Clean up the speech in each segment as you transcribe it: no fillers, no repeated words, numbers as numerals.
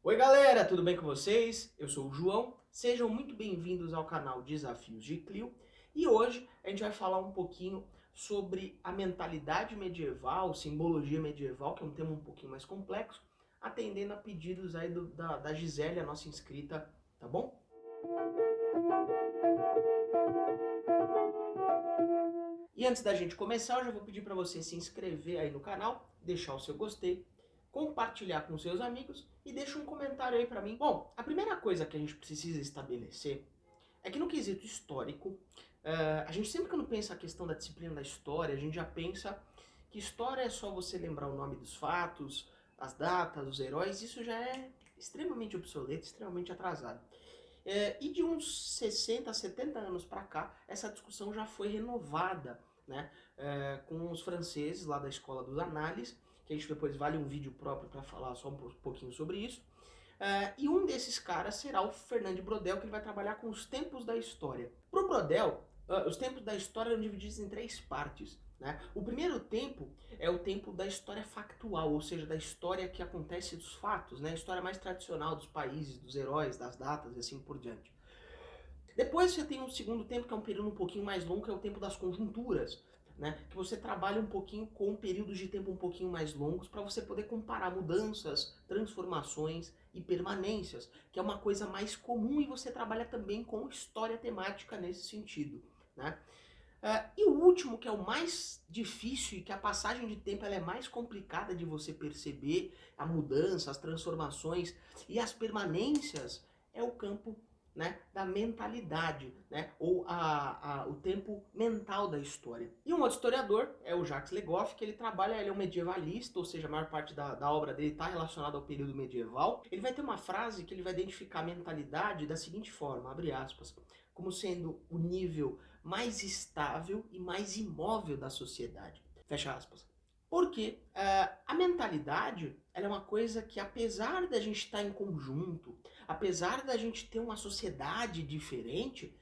Oi galera, tudo bem com vocês? Eu sou o João, sejam muito bem-vindos ao canal Desafios de Clio e hoje a gente vai falar um pouquinho sobre a mentalidade medieval, simbologia medieval, que é um tema um pouquinho mais complexo, atendendo a pedidos aí da Gisele, a nossa inscrita, tá bom? E antes da gente começar, eu já vou pedir para você se inscrever aí no canal, deixar o seu gostei, compartilhar com seus amigos e deixa um comentário aí para mim. Bom, a primeira coisa que a gente precisa estabelecer é que no quesito histórico, a gente sempre quando pensa a questão da disciplina da história, a gente já pensa que história é só você lembrar o nome dos fatos, as datas, os heróis, isso já é extremamente obsoleto, extremamente atrasado. E de uns 60, 70 anos para cá, essa discussão já foi renovada, né, com os franceses lá da Escola dos Análises, que a gente depois vale um vídeo próprio para falar só um pouquinho sobre isso. E um desses caras será o Fernand Braudel, que ele vai trabalhar com os tempos da história. Para o Braudel, os tempos da história eram divididos em três partes. Né? O primeiro tempo é o tempo da história factual, ou seja, da história que acontece dos fatos, né? A história mais tradicional dos países, dos heróis, das datas e assim por diante. Depois você tem um segundo tempo, que é um período um pouquinho mais longo, que é o tempo das conjunturas, né? Que você trabalha um pouquinho com períodos de tempo um pouquinho mais longos para você poder comparar mudanças, transformações e permanências, que é uma coisa mais comum e você trabalha também com história temática nesse sentido, né? E o último, que é o mais difícil e que a passagem de tempo ela é mais complicada de você perceber, a mudança, as transformações e as permanências, é o campo, né, da mentalidade, né, ou o tempo mental da história. E um outro historiador é o Jacques Le Goff, que ele trabalha, ele é um medievalista, ou seja, a maior parte da obra dele está relacionada ao período medieval. Ele vai ter uma frase que ele vai identificar a mentalidade da seguinte forma, abre aspas, como sendo o nível mais estável e mais imóvel da sociedade. Fecha aspas. Porque a mentalidade ela é uma coisa que, apesar da gente estar em conjunto, apesar da gente ter uma sociedade diferente,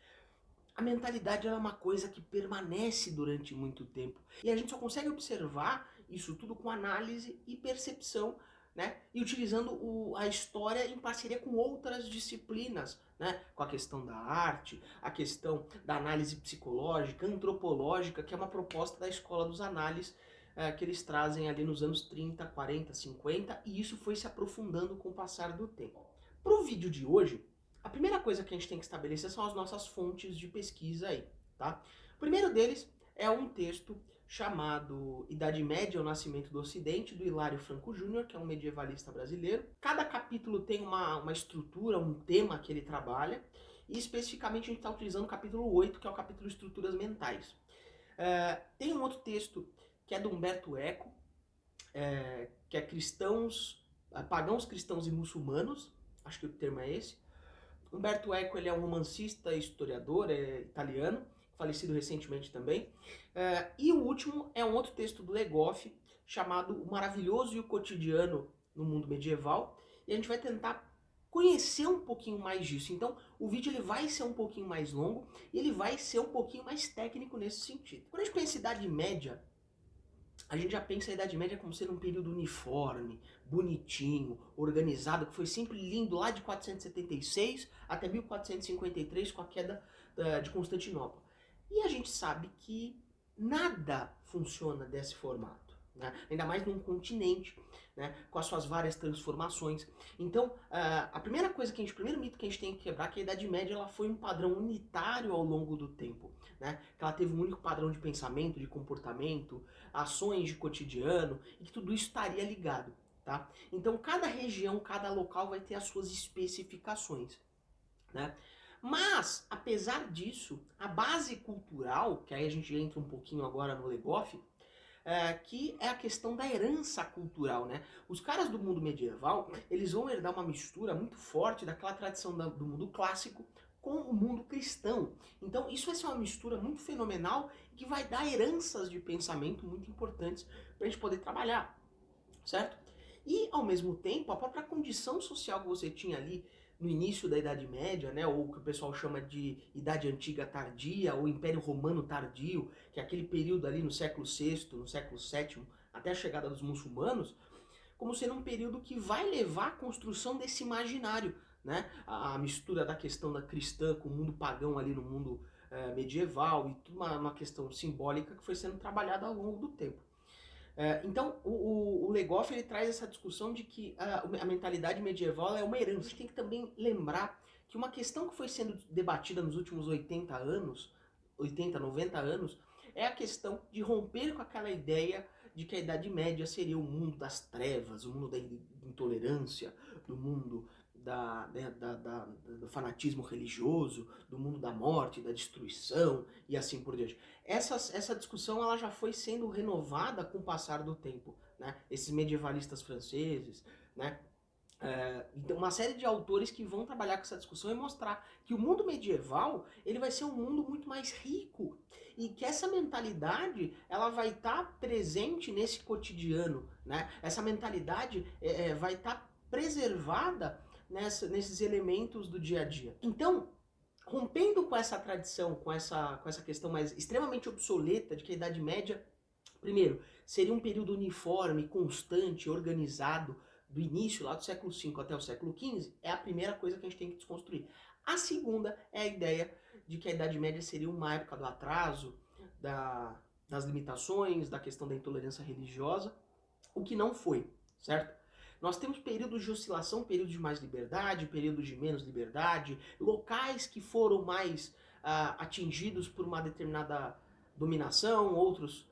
a mentalidade ela é uma coisa que permanece durante muito tempo. E a gente só consegue observar isso tudo com análise e percepção, né? E utilizando a história em parceria com outras disciplinas, né? Com a questão da arte, a questão da análise psicológica, antropológica, que é uma proposta da Escola dos Análises, que eles trazem ali nos anos 30, 40, 50, e isso foi se aprofundando com o passar do tempo. Para o vídeo de hoje, a primeira coisa que a gente tem que estabelecer são as nossas fontes de pesquisa aí, tá? O primeiro deles é um texto chamado Idade Média, o Nascimento do Ocidente, do Hilário Franco Júnior, que é um medievalista brasileiro. Cada capítulo tem uma estrutura, um tema que ele trabalha, e especificamente a gente está utilizando o capítulo 8, que é o capítulo Estruturas Mentais. Tem um outro texto que é do Humberto Eco, que é Pagãos, Cristãos e Muçulmanos, acho que o termo é esse. Humberto Eco ele é um romancista e historiador, é italiano, falecido recentemente também. E o último é um outro texto do Legoff, chamado O Maravilhoso e o Cotidiano no Mundo Medieval. E a gente vai tentar conhecer um pouquinho mais disso. Então, o vídeo ele vai ser um pouquinho mais longo e ele vai ser um pouquinho mais técnico nesse sentido. Quando a gente pensa em Idade Média, a gente já pensa a Idade Média como sendo um período uniforme, bonitinho, organizado, que foi sempre lindo lá de 476 até 1453 com a queda de Constantinopla. E a gente sabe que nada funciona desse formato. Né? Ainda mais num continente, né? Com as suas várias transformações. Então, a primeira coisa que o primeiro mito que a gente tem que quebrar é que a Idade Média ela foi um padrão unitário ao longo do tempo. Né? Que ela teve um único padrão de pensamento, de comportamento, ações de cotidiano, e que tudo isso estaria ligado. Tá? Então, cada região, cada local vai ter as suas especificações. Né? Mas, apesar disso, a base cultural, que aí a gente entra um pouquinho agora no Legoff, que é a questão da herança cultural, né? Os caras do mundo medieval, eles vão herdar uma mistura muito forte daquela tradição do mundo clássico com o mundo cristão. Então isso vai ser uma mistura muito fenomenal que vai dar heranças de pensamento muito importantes para a gente poder trabalhar, certo? E, ao mesmo tempo, a própria condição social que você tinha ali no início da Idade Média, né, ou o que o pessoal chama de Idade Antiga Tardia, ou Império Romano Tardio, que é aquele período ali no século VI, no século VII, até a chegada dos muçulmanos, como sendo um período que vai levar à construção desse imaginário, né? A mistura da questão da cristã com o mundo pagão ali no mundo medieval e tudo uma questão simbólica que foi sendo trabalhada ao longo do tempo. Então, o Legoff ele traz essa discussão de que a mentalidade medieval é uma herança. A gente tem que também lembrar que uma questão que foi sendo debatida nos últimos 80 anos, 80, 90 anos, é a questão de romper com aquela ideia de que a Idade Média seria o mundo das trevas, o mundo da intolerância, do mundo do fanatismo religioso, do mundo da morte, da destruição e assim por diante. Essa discussão ela já foi sendo renovada com o passar do tempo, né? Esses medievalistas franceses, né? Então uma série de autores que vão trabalhar com essa discussão e mostrar que o mundo medieval ele vai ser um mundo muito mais rico e que essa mentalidade ela vai estar presente nesse cotidiano, né? Essa mentalidade vai estar preservada nesses elementos do dia a dia. Então, rompendo com essa tradição, com essa questão mais extremamente obsoleta de que a Idade Média, primeiro, seria um período uniforme, constante, organizado, do início lá do século V até o século XV, é a primeira coisa que a gente tem que desconstruir. A segunda é a ideia de que a Idade Média seria uma época do atraso, das limitações, da questão da intolerância religiosa, o que não foi, certo? Nós temos períodos de oscilação, períodos de mais liberdade, períodos de menos liberdade, locais que foram mais atingidos por uma determinada dominação, outros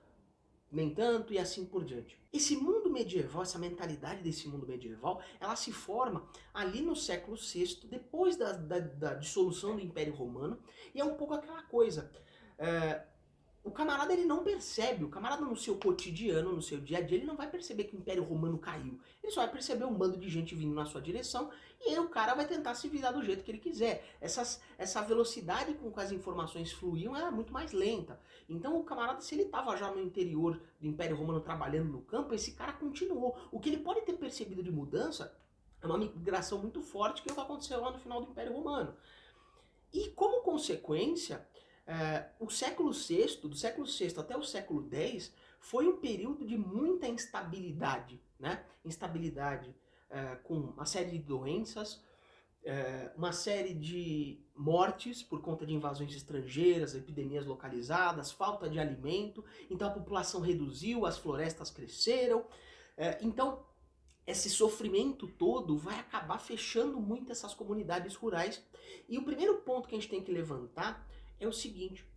nem tanto e assim por diante. Esse mundo medieval, essa mentalidade desse mundo medieval, ela se forma ali no século VI, depois da dissolução do Império Romano, e é um pouco aquela coisa. O camarada ele não percebe, o camarada no seu cotidiano, no seu dia a dia, ele não vai perceber que o Império Romano caiu. Ele só vai perceber um bando de gente vindo na sua direção e aí o cara vai tentar se virar do jeito que ele quiser. Essa velocidade com que as informações fluíam era muito mais lenta. Então o camarada, se ele estava já no interior do Império Romano trabalhando no campo, esse cara continuou. O que ele pode ter percebido de mudança é uma migração muito forte que é o que aconteceu lá no final do Império Romano. E como consequência, o século VI, do século VI até o século X, foi um período de muita instabilidade, né? Instabilidade com uma série de doenças, uma série de mortes por conta de invasões estrangeiras, epidemias localizadas, falta de alimento, então a população reduziu, as florestas cresceram, então esse sofrimento todo vai acabar fechando muito essas comunidades rurais. E o primeiro ponto que a gente tem que levantar é o seguinte,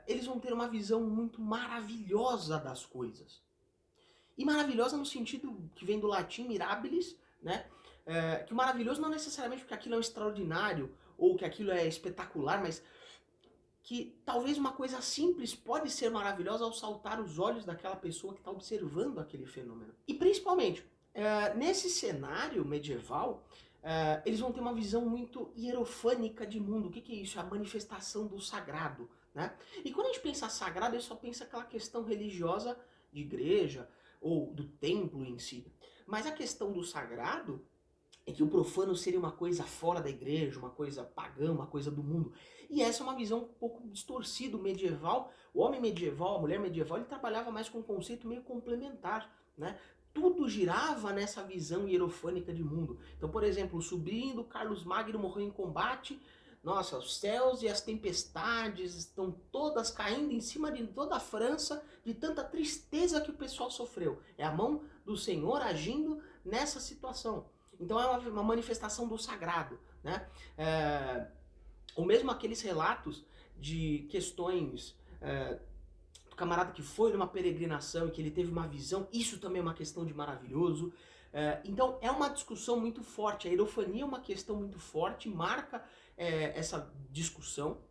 eles vão ter uma visão muito maravilhosa das coisas. E maravilhosa no sentido que vem do latim mirabilis, né? Que o maravilhoso não necessariamente porque aquilo é um extraordinário ou que aquilo é espetacular, mas que talvez uma coisa simples pode ser maravilhosa ao saltar os olhos daquela pessoa que está observando aquele fenômeno. E principalmente, nesse cenário medieval, eles vão ter uma visão muito hierofânica de mundo. O que é isso? É a manifestação do sagrado, né? E quando a gente pensa sagrado, a gente só pensa aquela questão religiosa de igreja ou do templo em si. Mas a questão do sagrado é que o profano seria uma coisa fora da igreja, uma coisa pagã, uma coisa do mundo. E essa é uma visão um pouco distorcida medieval. O homem medieval, a mulher medieval, ele trabalhava mais com um conceito meio complementar, né? Tudo girava nessa visão hierofânica de mundo. Então, por exemplo, o sobrinho do Carlos Magno morreu em combate. Nossa, os céus e as tempestades estão todas caindo em cima de toda a França, de tanta tristeza que o pessoal sofreu. É a mão do Senhor agindo nessa situação. Então é uma manifestação do sagrado, né? Ou mesmo aqueles relatos de questões do camarada que foi numa peregrinação e que ele teve uma visão, isso também é uma questão de maravilhoso. Então é uma discussão muito forte, a hierofania é uma questão muito forte, marca essa discussão,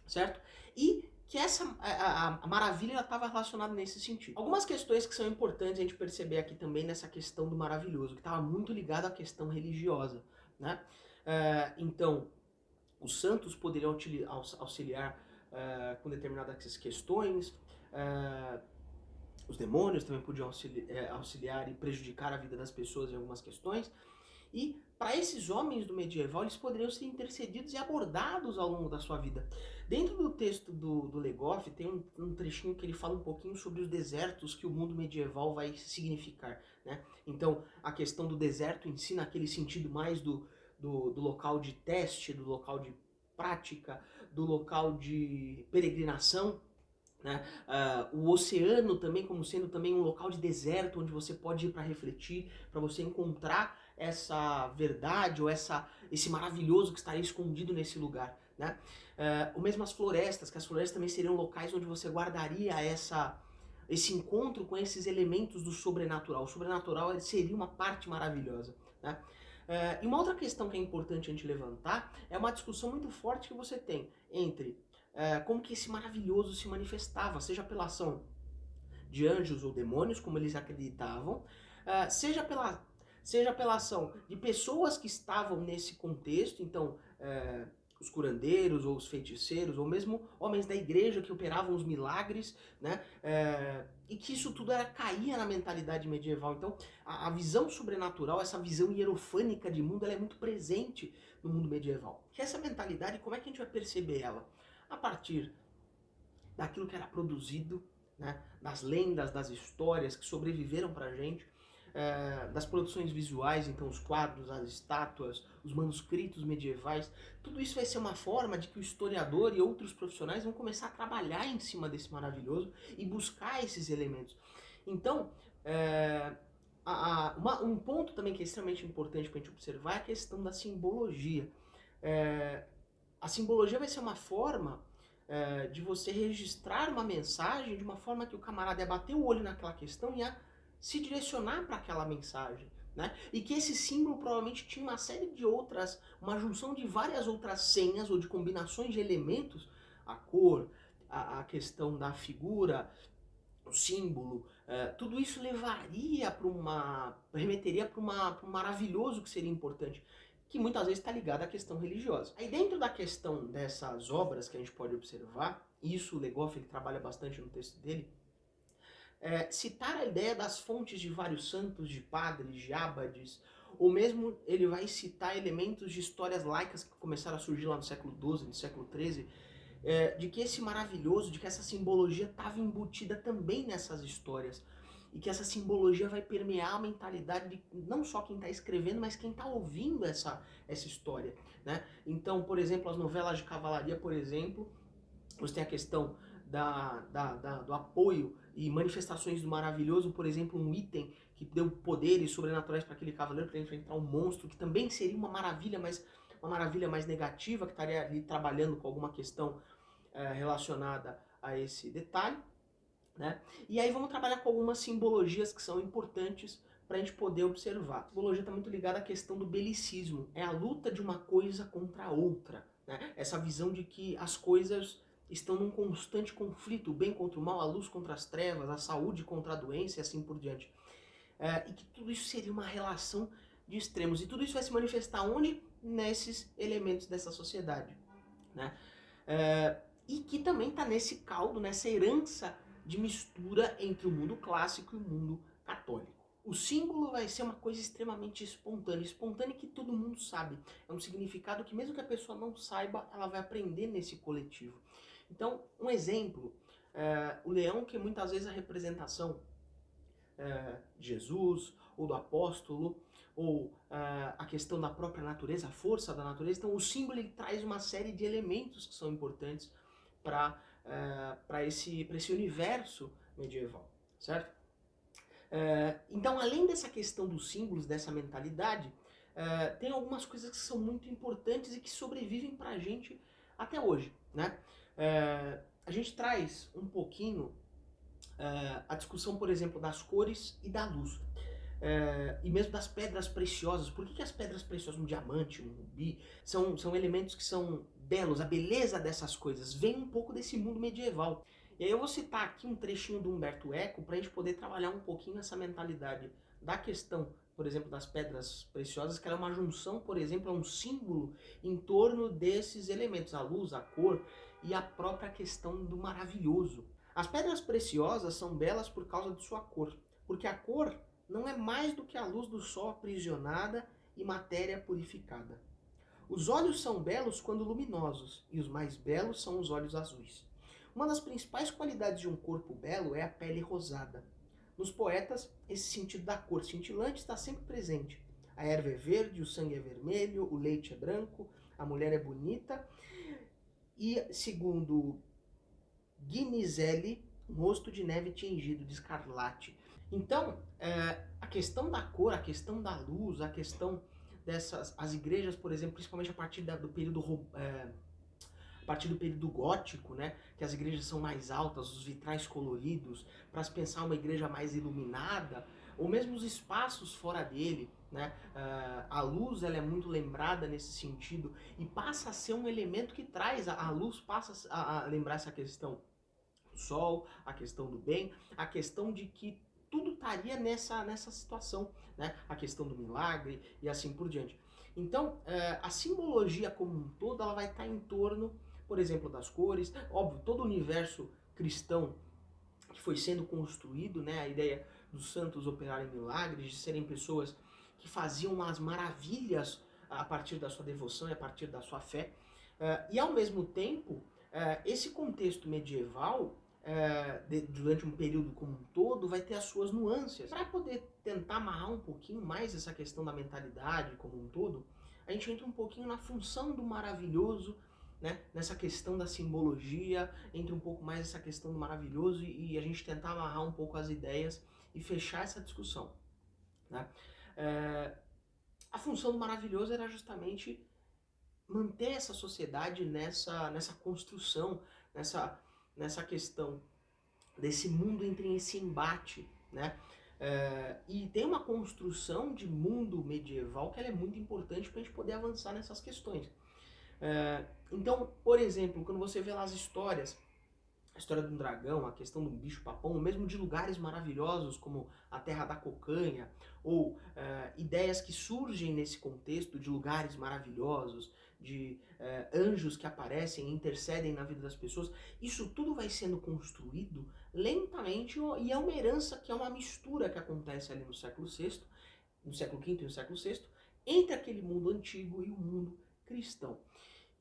certo? E que a maravilha estava relacionada nesse sentido. Algumas questões que são importantes a gente perceber aqui também nessa questão do maravilhoso, que estava muito ligado à questão religiosa, né? Então, os santos poderiam auxiliar com determinadas questões, os demônios também podiam auxiliar e prejudicar a vida das pessoas em algumas questões. E para esses homens do medieval, eles poderiam ser intercedidos e abordados ao longo da sua vida. Dentro do texto do Legoff, tem um trechinho que ele fala um pouquinho sobre os desertos que o mundo medieval vai significar. né? Então, a questão do deserto em si, naquele sentido mais do local de teste, do local de prática, do local de peregrinação, né? O oceano também como sendo também um local de deserto onde você pode ir para refletir, para você encontrar essa verdade ou esse maravilhoso que estaria escondido nesse lugar, né? O mesmo as florestas, que as florestas também seriam locais onde você guardaria esse encontro com esses elementos do sobrenatural. O sobrenatural seria uma parte maravilhosa, né? E uma outra questão que é importante a gente levantar é uma discussão muito forte que você tem entre como que esse maravilhoso se manifestava, seja pela ação de anjos ou demônios, como eles acreditavam, seja pela ação de pessoas que estavam nesse contexto, então os curandeiros ou os feiticeiros, ou mesmo homens da igreja que operavam os milagres, né? E que isso tudo caía na mentalidade medieval. Então, a visão sobrenatural, essa visão hierofânica de mundo, ela é muito presente no mundo medieval. Que essa mentalidade, como é que a gente vai perceber ela? A partir daquilo que era produzido, né, das lendas, das histórias que sobreviveram pra gente, das produções visuais, então os quadros, as estátuas, os manuscritos medievais, tudo isso vai ser uma forma de que o historiador e outros profissionais vão começar a trabalhar em cima desse maravilhoso e buscar esses elementos. Então, um ponto também que é extremamente importante para a gente observar é a questão da simbologia. A simbologia vai ser uma forma de você registrar uma mensagem de uma forma que o camarada ia bater o olho naquela questão e ia se direcionar para aquela mensagem, né? E que esse símbolo provavelmente tinha uma série de outras, uma junção de várias outras senhas ou de combinações de elementos, a cor, a questão da figura, o símbolo, tudo isso remeteria para um maravilhoso que seria importante, que muitas vezes está ligado à questão religiosa. Aí dentro da questão dessas obras que a gente pode observar, e isso o Legoff ele trabalha bastante no texto dele, citar a ideia das fontes de vários santos, de padres, de ábades, ou mesmo ele vai citar elementos de histórias laicas que começaram a surgir lá no século XII, no século XIII, de que esse maravilhoso, de que essa simbologia estava embutida também nessas histórias. E que essa simbologia vai permear a mentalidade de não só quem está escrevendo, mas quem está ouvindo essa história, né? Então, por exemplo, as novelas de cavalaria, por exemplo, você tem a questão do apoio e manifestações do maravilhoso, por exemplo, um item que deu poderes sobrenaturais para aquele cavaleiro para enfrentar um monstro, que também seria uma maravilha, mas uma maravilha mais negativa, que estaria ali trabalhando com alguma questão relacionada a esse detalhe, né? E aí vamos trabalhar com algumas simbologias que são importantes para a gente poder observar. A simbologia está muito ligada à questão do belicismo, é a luta de uma coisa contra a outra, né? Essa visão de que as coisas estão num constante conflito, o bem contra o mal, a luz contra as trevas, a saúde contra a doença e assim por diante. E que tudo isso seria uma relação de extremos. E tudo isso vai se manifestar onde? Nesses elementos dessa sociedade, né? E que também está nesse caldo, nessa herança de mistura entre o mundo clássico e o mundo católico. O símbolo vai ser uma coisa extremamente espontânea que todo mundo sabe. É um significado que mesmo que a pessoa não saiba, ela vai aprender nesse coletivo. Então, um exemplo, o leão, que muitas vezes é a representação de Jesus, ou do apóstolo, ou a questão da própria natureza, a força da natureza. Então o símbolo ele traz uma série de elementos que são importantes para esse universo medieval, certo? Então, além dessa questão dos símbolos, dessa mentalidade, tem algumas coisas que são muito importantes e que sobrevivem para a gente até hoje, né? A gente traz um pouquinho a discussão, por exemplo, das cores e da luz. E mesmo das pedras preciosas. Por que as pedras preciosas, um diamante, um rubi, são elementos que são belos? A beleza dessas coisas vem um pouco desse mundo medieval. E aí eu vou citar aqui um trechinho do Humberto Eco para a gente poder trabalhar um pouquinho essa mentalidade da questão, por exemplo, das pedras preciosas, que ela é uma junção, por exemplo, é um símbolo em torno desses elementos, a luz, a cor e a própria questão do maravilhoso. As pedras preciosas são belas por causa de sua cor, porque a cor não é mais do que a luz do sol aprisionada e matéria purificada. Os olhos são belos quando luminosos, e os mais belos são os olhos azuis. Uma das principais qualidades de um corpo belo é a pele rosada. Nos poetas, esse sentido da cor cintilante está sempre presente. A erva é verde, o sangue é vermelho, o leite é branco, a mulher é bonita. E, segundo Guinizelli, um rosto de neve tingido de escarlate. Então, a questão da cor, a questão da luz, a questão dessas... As igrejas, por exemplo, principalmente a partir do período... a partir do período gótico, né, que as igrejas são mais altas, os vitrais coloridos, para se pensar uma igreja mais iluminada, ou mesmo os espaços fora dele, né, a luz ela é muito lembrada nesse sentido e passa a ser um elemento que traz, a luz passa a lembrar essa questão do sol, a questão do bem, a questão de que tudo estaria nessa situação, né, a questão do milagre e assim por diante. Então, a simbologia como um todo, ela vai estar em torno, por exemplo, das cores. Óbvio, todo o universo cristão que foi sendo construído, né, a ideia dos santos operarem milagres, de serem pessoas que faziam as maravilhas a partir da sua devoção e a partir da sua fé. E ao mesmo tempo, esse contexto medieval, durante um período como um todo, vai ter as suas nuances. Para poder tentar amarrar um pouquinho mais essa questão da mentalidade como um todo, a gente entra um pouquinho na função do maravilhoso, né, nessa questão da simbologia, entra um pouco mais essa questão do maravilhoso e a gente tentar amarrar um pouco as ideias e fechar essa discussão, né? A função do maravilhoso era justamente manter essa sociedade nessa construção, nessa questão desse mundo entre esse embate, né? E tem uma construção de mundo medieval que ela é muito importante para a gente poder avançar nessas questões. Então, por exemplo, quando você vê lá as histórias, a história de um dragão, a questão do bicho papão, mesmo de lugares maravilhosos como a Terra da Cocanha, ou ideias que surgem nesse contexto de lugares maravilhosos, de anjos que aparecem e intercedem na vida das pessoas, isso tudo vai sendo construído lentamente e é uma herança que é uma mistura que acontece ali no século VI, no século V e no século VI, entre aquele mundo antigo e o mundo cristão.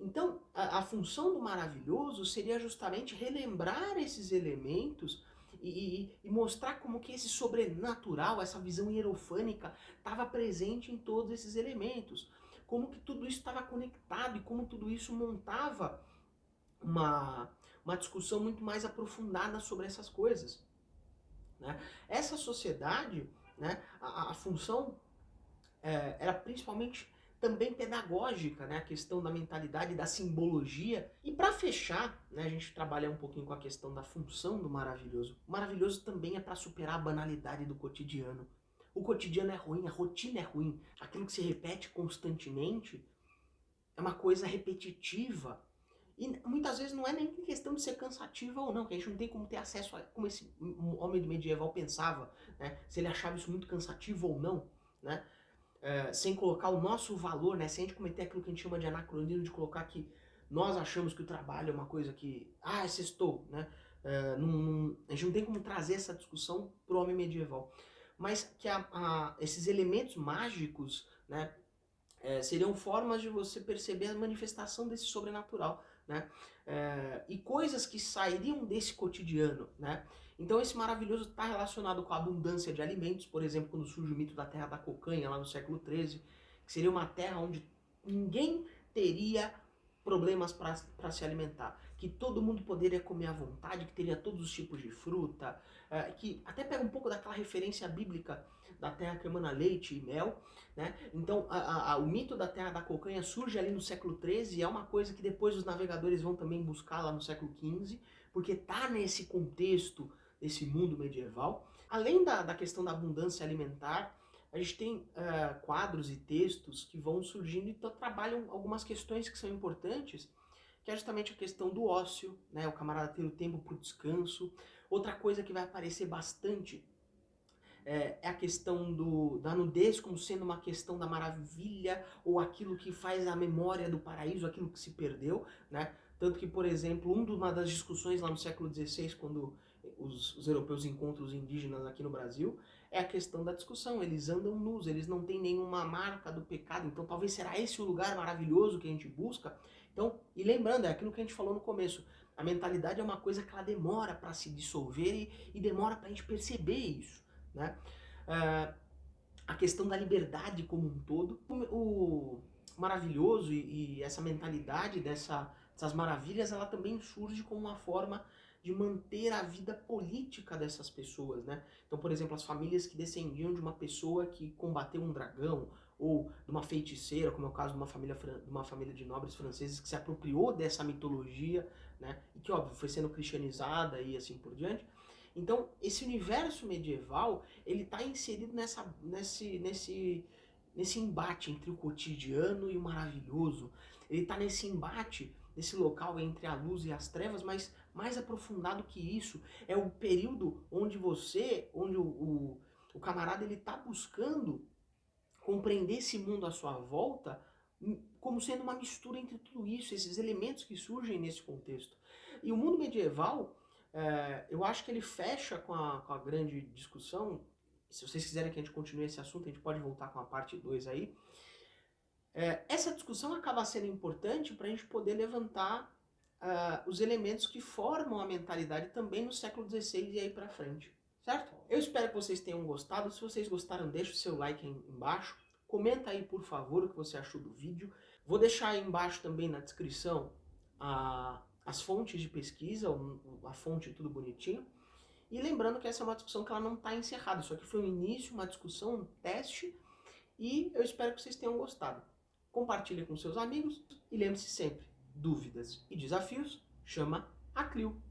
Então, a função do maravilhoso seria justamente relembrar esses elementos e mostrar como que esse sobrenatural, essa visão hierofânica, estava presente em todos esses elementos. Como que tudo isso estava conectado e como tudo isso montava uma discussão muito mais aprofundada sobre essas coisas, né? Essa sociedade, né, a função era principalmente também pedagógica, né? A questão da mentalidade, da simbologia. E para fechar, né, a gente trabalha um pouquinho com a questão da função do maravilhoso. O maravilhoso também é para superar a banalidade do cotidiano. O cotidiano é ruim, a rotina é ruim. Aquilo que se repete constantemente é uma coisa repetitiva. E muitas vezes não é nem questão de ser cansativa ou não, que a gente não tem como ter acesso a como esse homem medieval pensava, né? Se ele achava isso muito cansativo ou não, né? Sem colocar o nosso valor, né? Sem a gente cometer aquilo que a gente chama de anacronismo, de colocar que nós achamos que o trabalho é uma coisa que... Ah, sextou, né? A gente não tem como trazer essa discussão para o homem medieval. Mas que esses elementos mágicos, né? Seriam formas de você perceber a manifestação desse sobrenatural, né? E coisas que sairiam desse cotidiano, né? Então esse maravilhoso está relacionado com a abundância de alimentos, por exemplo, quando surge o mito da Terra da Cocanha, lá no século XIII, que seria uma terra onde ninguém teria problemas para se alimentar, que todo mundo poderia comer à vontade, que teria todos os tipos de fruta, que até pega um pouco daquela referência bíblica da terra que emana leite e mel, né? Então o mito da Terra da Cocanha surge ali no século XIII e é uma coisa que depois os navegadores vão também buscar lá no século XV, porque está nesse contexto desse mundo medieval. Além da questão da abundância alimentar, a gente tem quadros e textos que vão surgindo e trabalham algumas questões que são importantes, que é justamente a questão do ócio, né? O camarada ter o tempo para o descanso. Outra coisa que vai aparecer bastante é a questão da nudez como sendo uma questão da maravilha ou aquilo que faz a memória do paraíso, aquilo que se perdeu, né? Tanto que, por exemplo, uma das discussões lá no século XVI, quando os europeus encontram os indígenas aqui no Brasil, é a questão da discussão. Eles andam nus, eles não têm nenhuma marca do pecado, então talvez será esse o lugar maravilhoso que a gente busca? Então, e lembrando, é aquilo que a gente falou no começo, a mentalidade é uma coisa que ela demora para se dissolver e demora para a gente perceber isso, né? A questão da liberdade como um todo. O maravilhoso e essa mentalidade dessas maravilhas, ela também surge como uma forma de manter a vida política dessas pessoas, né? Então, por exemplo, as famílias que descendiam de uma pessoa que combateu um dragão, ou de uma feiticeira, como é o caso de uma família de nobres franceses que se apropriou dessa mitologia, né? E que, óbvio, foi sendo cristianizada e assim por diante. Então, esse universo medieval, ele está inserido nesse embate entre o cotidiano e o maravilhoso. Ele está nesse embate, nesse local entre a luz e as trevas, mas mais aprofundado que isso, é o período onde o camarada ele está buscando compreender esse mundo à sua volta como sendo uma mistura entre tudo isso, esses elementos que surgem nesse contexto. E o mundo medieval, eu acho que ele fecha com a grande discussão. Se vocês quiserem que a gente continue esse assunto, a gente pode voltar com a parte 2 aí. Essa discussão acaba sendo importante para a gente poder levantar os elementos que formam a mentalidade também no século XVI e aí para frente, certo? Eu espero que vocês tenham gostado. Se vocês gostaram, deixa o seu like aí embaixo. Comenta aí, por favor, o que você achou do vídeo. Vou deixar aí embaixo também na descrição as fontes de pesquisa, a fonte tudo bonitinho. E lembrando que essa é uma discussão que ela não está encerrada. Isso aqui foi um início, uma discussão, um teste. E eu espero que vocês tenham gostado. Compartilhe com seus amigos e lembre-se sempre, dúvidas e desafios chama a CLIO.